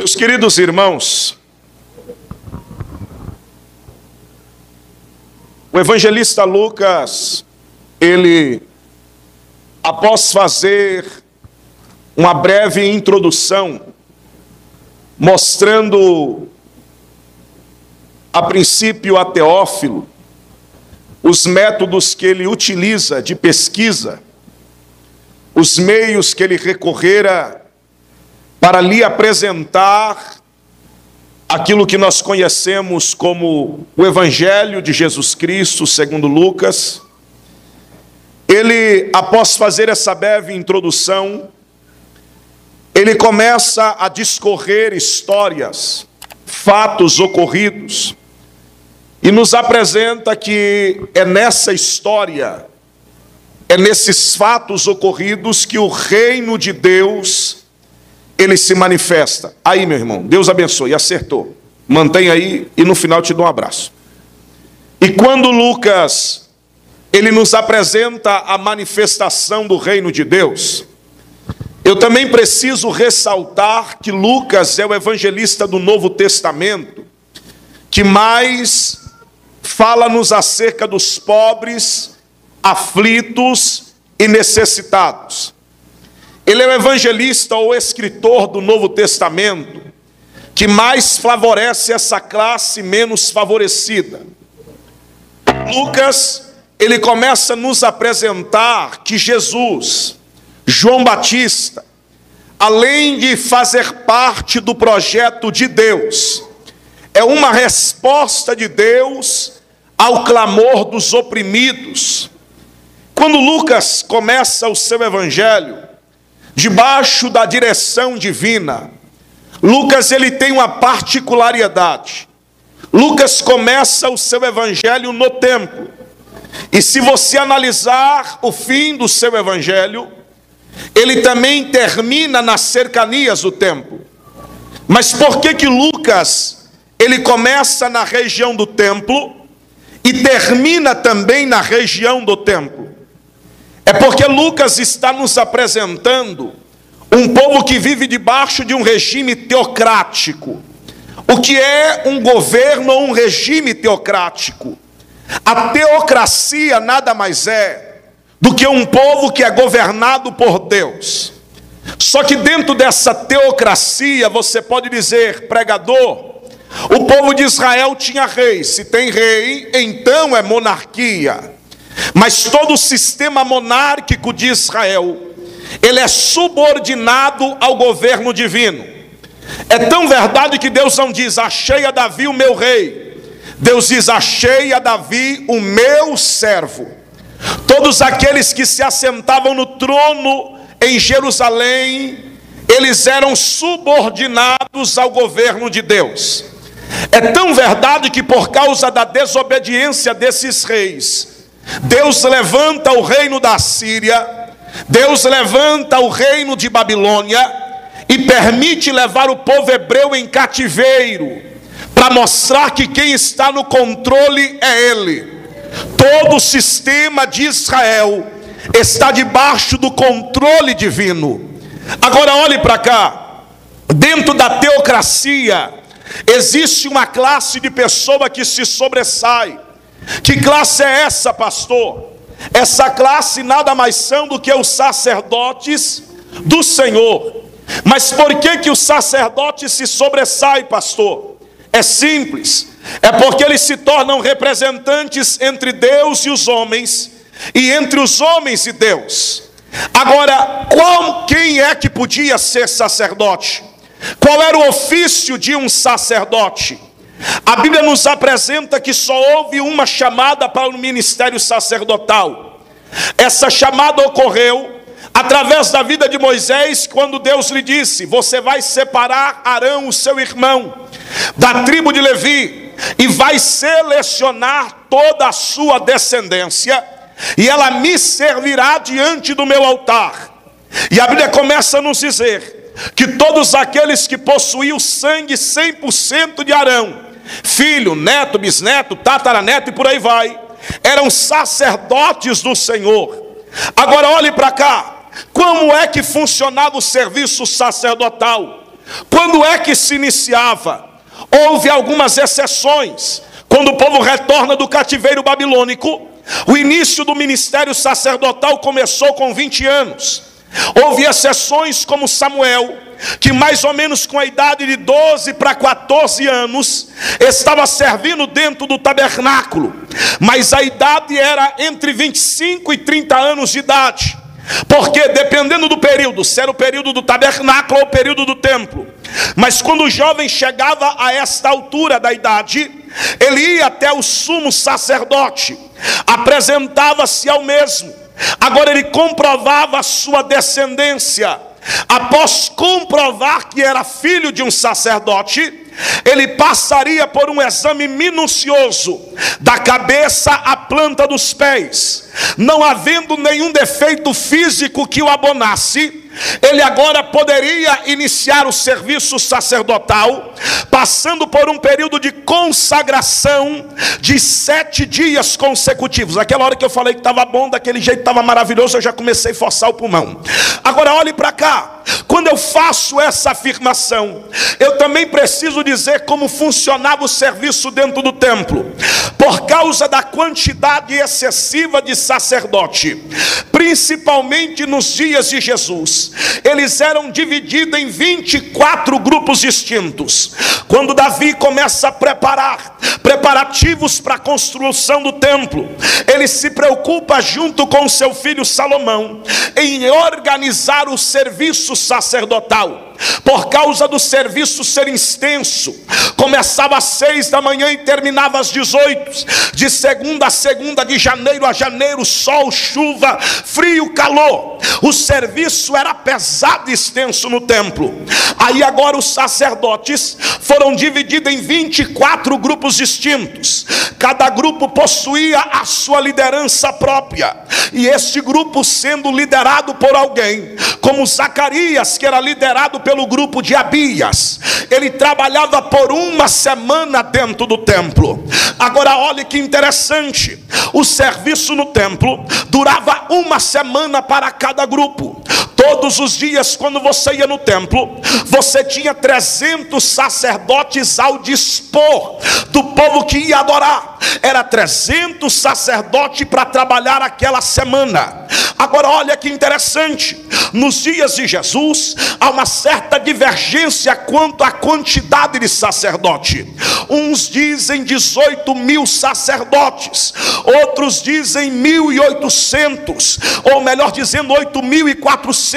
Meus queridos irmãos, o evangelista Lucas, ele, após fazer uma breve introdução, mostrando a princípio a Teófilo os métodos que ele utiliza de pesquisa, os meios que ele recorrera para lhe apresentar aquilo que nós conhecemos como o Evangelho de Jesus Cristo, segundo Lucas. Ele, após fazer essa breve introdução, ele começa a discorrer histórias, fatos ocorridos, e nos apresenta que é nessa história, é nesses fatos ocorridos que o reino de Deus, ele se manifesta. Aí, meu irmão, Deus abençoe, acertou. Mantém aí e no final te dou um abraço. E quando Lucas, ele nos apresenta a manifestação do reino de Deus, eu também preciso ressaltar que Lucas é o evangelista do Novo Testamento que mais fala-nos acerca dos pobres, aflitos e necessitados. Ele é o evangelista ou escritor do Novo Testamento que mais favorece essa classe menos favorecida. Lucas, ele começa a nos apresentar que Jesus, João Batista, além de fazer parte do projeto de Deus, é uma resposta de Deus ao clamor dos oprimidos. Quando Lucas começa o seu evangelho, debaixo da direção divina, Lucas, ele tem uma particularidade. Lucas começa o seu evangelho no templo. E se você analisar o fim do seu evangelho, ele também termina nas cercanias do templo. Mas por que Lucas, ele começa na região do templo e termina também na região do templo? É porque Lucas está nos apresentando um povo que vive debaixo de um regime teocrático. O que é um governo ou um regime teocrático? A teocracia nada mais é do que um povo que é governado por Deus. Só que dentro dessa teocracia, você pode dizer, pregador, o povo de Israel tinha rei. Se tem rei, então é monarquia. Mas todo o sistema monárquico de Israel, ele é subordinado ao governo divino. É tão verdade que Deus não diz, achei a Davi o meu rei. Deus diz, achei a Davi o meu servo. Todos aqueles que se assentavam no trono em Jerusalém, eles eram subordinados ao governo de Deus. É tão verdade que por causa da desobediência desses reis, Deus levanta o reino da Síria, Deus levanta o reino de Babilônia e permite levar o povo hebreu em cativeiro, para mostrar que quem está no controle é Ele. Todo o sistema de Israel está debaixo do controle divino. Agora olhe para cá, dentro da teocracia existe uma classe de pessoa que se sobressai. Que classe é essa, pastor? Essa classe nada mais são do que os sacerdotes do Senhor. Mas por que os sacerdotes se sobressaem, pastor? É simples, é porque eles se tornam representantes entre Deus e os homens, e entre os homens e Deus. Agora, quem é que podia ser sacerdote? Qual era o ofício de um sacerdote? A Bíblia nos apresenta que só houve uma chamada para o ministério sacerdotal. Essa chamada ocorreu através da vida de Moisés, quando Deus lhe disse, você vai separar Arão, o seu irmão, da tribo de Levi, e vai selecionar toda a sua descendência, e ela me servirá diante do meu altar. E a Bíblia começa a nos dizer que todos aqueles que possuíam o sangue 100% de Arão, filho, neto, bisneto, tataraneto e por aí vai, eram sacerdotes do Senhor. Agora olhe para cá, como é que funcionava o serviço sacerdotal? Quando é que se iniciava? Houve algumas exceções. Quando o povo retorna do cativeiro babilônico, o início do ministério sacerdotal começou com 20 anos. Houve exceções como Samuel, que mais ou menos com a idade de 12 para 14 anos, estava servindo dentro do tabernáculo. Mas a idade era entre 25 e 30 anos de idade. Porque dependendo do período, se era o período do tabernáculo ou o período do templo. Mas quando o jovem chegava a esta altura da idade, ele ia até o sumo sacerdote, apresentava-se ao mesmo. Agora ele comprovava a sua descendência. Após comprovar que era filho de um sacerdote, ele passaria por um exame minucioso, da cabeça à planta dos pés. Não havendo nenhum defeito físico que o abonasse, ele agora poderia iniciar o serviço sacerdotal, passando por um período de consagração de 7 dias consecutivos. Aquela hora que eu falei que estava bom, daquele jeito estava maravilhoso, eu já comecei a forçar o pulmão. Agora olhe para cá. Quando eu faço essa afirmação, eu também preciso dizer como funcionava o serviço dentro do templo. Por causa da quantidade excessiva de sacerdote, principalmente nos dias de Jesus, eles eram divididos em 24 grupos distintos. Quando Davi começa a preparar preparativos para a construção do templo, ele se preocupa junto com seu filho Salomão em organizar o serviço sacerdotal. Por causa do serviço ser extenso, começava às 6 da manhã e terminava às 18, de segunda a segunda, de janeiro a janeiro, sol, chuva, frio, calor. O serviço era pesado e extenso no templo. Aí agora os sacerdotes foram divididos em 24 grupos distintos. Cada grupo possuía a sua liderança própria, e este grupo sendo liderado por alguém como Zacarias, que era liderado pelo grupo de Abias, ele trabalhava por 1 semana dentro do templo. Agora olhe que interessante, o serviço no templo durava 1 semana para cada grupo. Todos os dias quando você ia no templo, você tinha 300 sacerdotes ao dispor do povo que ia adorar. Era 300 sacerdotes para trabalhar aquela semana. Agora olha que interessante, nos dias de Jesus há uma certa divergência quanto à quantidade de sacerdote. Uns dizem 18.000 sacerdotes, outros dizem 1.800, ou melhor dizendo 8.400.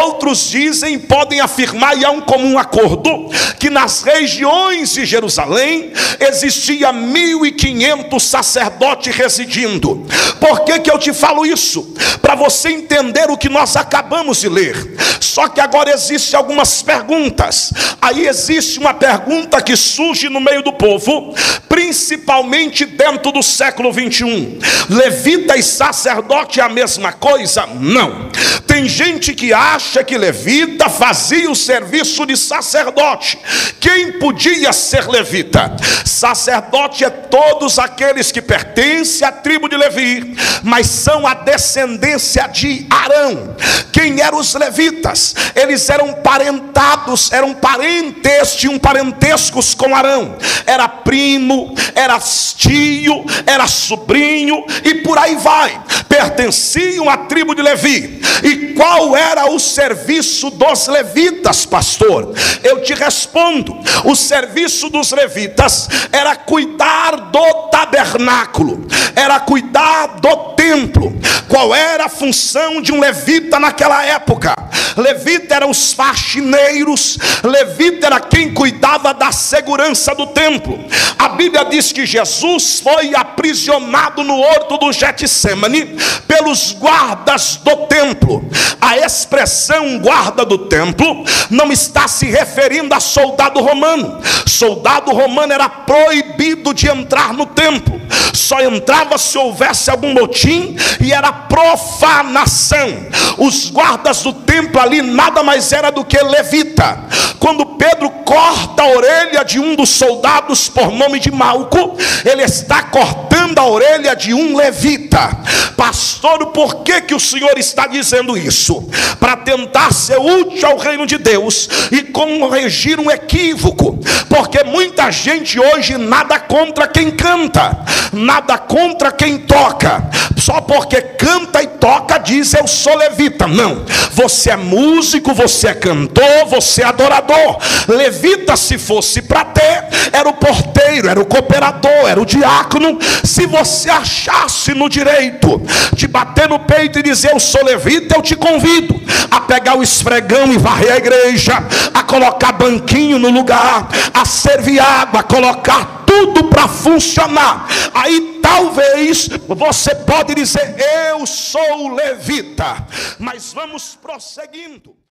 Outros dizem, podem afirmar, e há um comum acordo, que nas regiões de Jerusalém existia 1.500 sacerdotes residindo. Por que eu te falo isso? Para você entender o que nós acabamos de ler. Só que agora existem algumas perguntas. Aí existe uma pergunta que surge no meio do povo, principalmente dentro do século 21. Levita e sacerdote é a mesma coisa? Não. Tem gente que acha que levita fazia o serviço de sacerdote. Quem podia ser levita? Sacerdote é todos aqueles que pertencem à tribo de Levi, mas são a descendência de Arão. Quem eram os levitas? Eles eram parentados, eram parentes, tinham parentescos com Arão. Era primo, era tio, era sobrinho e por aí vai. Pertenciam à tribo de Levi. E qual era o serviço dos levitas, pastor? Eu te respondo: o serviço dos levitas era cuidar do tabernáculo, era cuidar do templo. Qual era a função de um levita naquela época? Levita eram os faxineiros, levita era quem cuidava da segurança do templo. A Bíblia diz que Jesus foi aprisionado no horto do Getsemane pelos guardas do templo. A expressão guarda do templo não está se referindo a soldado romano. Soldado romano era proibido de entrar no templo, só entrava se houvesse algum motim, e era profanação. Os guardas do templo ali nada mais era do que levita. Quando Pedro corta a orelha de um dos soldados por nome de Malco, ele está cortando a orelha de um levita. pastor, por que o senhor está dizendo isso? Para tentar ser útil ao reino de Deus e corrigir um equívoco, porque muita gente hoje nada contra quem canta, nada contra quem toca, só porque canta e toca diz eu sou levita. Não, você é músico, você é cantor, você é adorador. Levita, se fosse para ter, era o porteiro, era o cooperador, era o diácono. Se você achasse no direito de bater no peito e dizer eu sou levita, eu te convido a pegar o esfregão e varrer a igreja, a colocar banquinho no lugar, a servir água, a colocar tudo para funcionar. Aí talvez você pode dizer eu sou levita. Mas vamos prosseguindo.